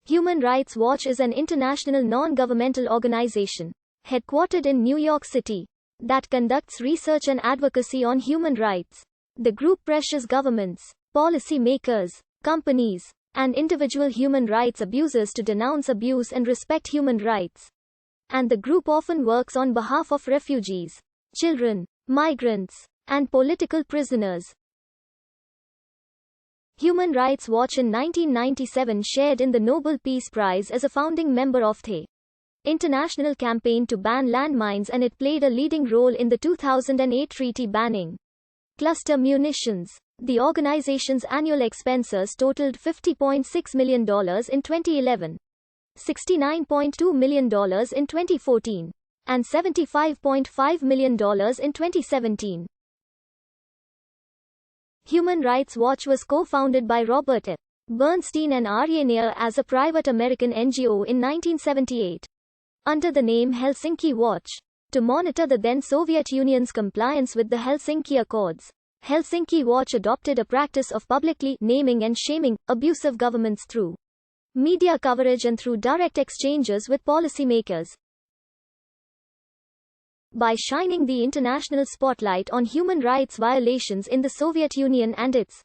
Human Rights Watch is an international non-governmental organization, headquartered in New York City, that conducts research and advocacy on human rights. The group pressures governments, policy makers, companies, and individual human rights abusers to denounce abuse and respect human rights. And the group often works on behalf of refugees, children, migrants, and political prisoners. Human Rights Watch in 1997 shared in the Nobel Peace Prize as a founding member of the international campaign to ban landmines, and it played a leading role in the 2008 treaty banning cluster munitions. The organization's annual expenses totaled $50.6 million in 2011, $69.2 million in 2014, and $75.5 million in 2017. Human Rights Watch was co-founded by Robert F. Bernstein and Aryeh Neer as a private American NGO in 1978, under the name Helsinki Watch, to monitor the then Soviet Union's compliance with the Helsinki Accords. Helsinki Watch adopted a practice of publicly naming and shaming abusive governments through media coverage and through direct exchanges with policymakers. By shining the international spotlight on human rights violations in the Soviet Union and its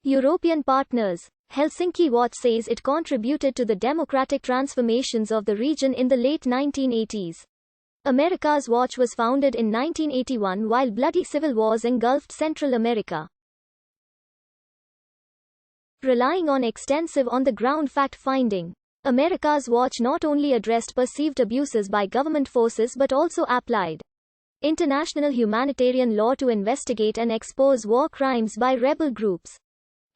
European partners, Helsinki Watch says it contributed to the democratic transformations of the region in the late 1980s. America's Watch was founded in 1981 while bloody civil wars engulfed Central America. Relying on extensive on-the-ground fact-finding, America's Watch not only addressed perceived abuses by government forces but also applied international humanitarian law to investigate and expose war crimes by rebel groups.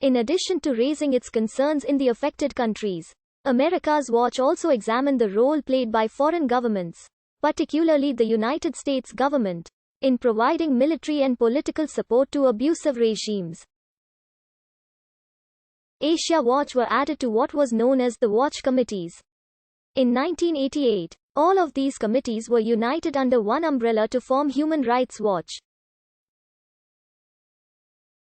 In addition to raising its concerns in the affected countries, America's Watch also examined the role played by foreign governments, particularly the United States government, in providing military and political support to abusive regimes. Asia Watch were added to what was known as the Watch Committees. In 1988, all of these committees were united under one umbrella to form Human Rights Watch.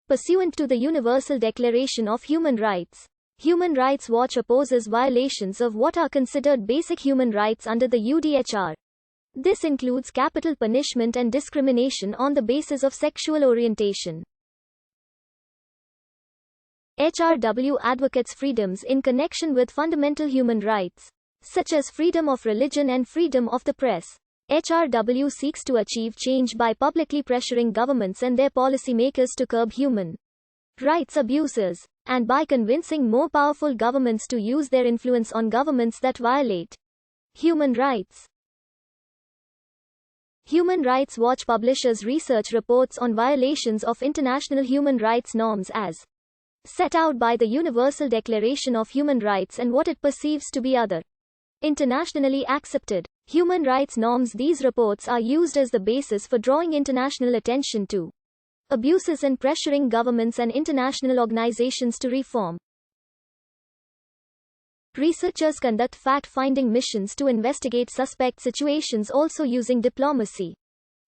Pursuant to the Universal Declaration of Human Rights, Human Rights Watch opposes violations of what are considered basic human rights under the UDHR. This includes capital punishment and discrimination on the basis of sexual orientation. HRW advocates freedoms in connection with fundamental human rights, such as freedom of religion and freedom of the press. HRW seeks to achieve change by publicly pressuring governments and their policymakers to curb human rights abuses, and by convincing more powerful governments to use their influence on governments that violate human rights. Human Rights Watch publishes research reports on violations of international human rights norms as set out by the Universal Declaration of Human Rights and what it perceives to be other internationally accepted human rights norms. These reports are used as the basis for drawing international attention to abuses and pressuring governments and international organizations to reform. Researchers conduct fact-finding missions to investigate suspect situations, also using diplomacy,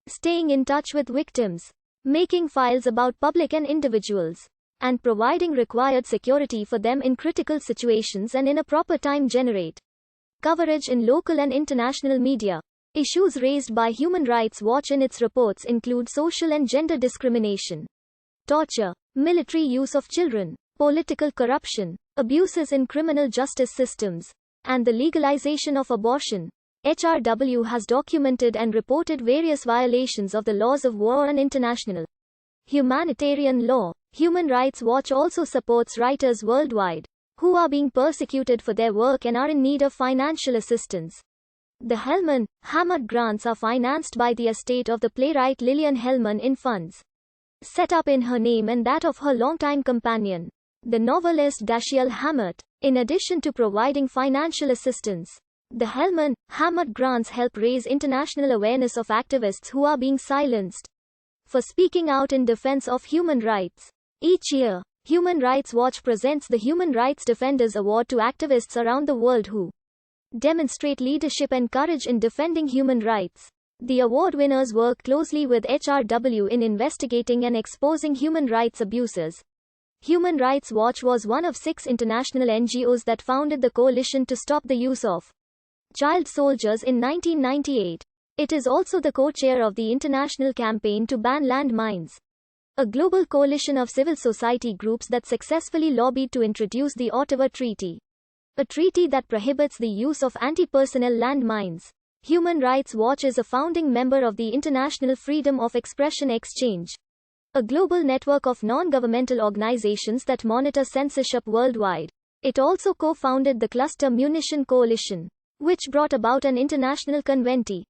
staying in touch with victims, making files about public and individuals, and providing required security for them in critical situations and in a proper time. Generate coverage in local and international media. Issues raised by Human Rights Watch in its reports include social and gender discrimination, torture, military use of children, political corruption, abuses in criminal justice systems, and the legalization of abortion. HRW has documented and reported various violations of the laws of war and international humanitarian law. Human Rights Watch also supports writers worldwide who are being persecuted for their work and are in need of financial assistance. The Hellman Hamad grants are financed by the estate of the playwright Lillian Hellman in funds set up in her name and that of her longtime companion, the novelist Dashiell Hammett. In addition to providing financial assistance, the Hellman Hamad grants help raise international awareness of activists who are being silenced for speaking out in defense of human rights. Each year, Human Rights Watch presents the Human Rights Defenders Award to activists around the world who demonstrate leadership and courage in defending human rights. The award winners work closely with HRW in investigating and exposing human rights abuses, Human Rights Watch was one of 6 international NGOs that founded the coalition to stop the use of child soldiers in 1998. It is also the co-chair of the international campaign to ban landmines, a global coalition of civil society groups that successfully lobbied to introduce the Ottawa Treaty, a treaty that prohibits the use of anti-personnel landmines. Human Rights Watch is a founding member of the International Freedom of Expression Exchange, a global network of non-governmental organizations that monitor censorship worldwide. It also co-founded the Cluster Munition Coalition, which brought about an international conventi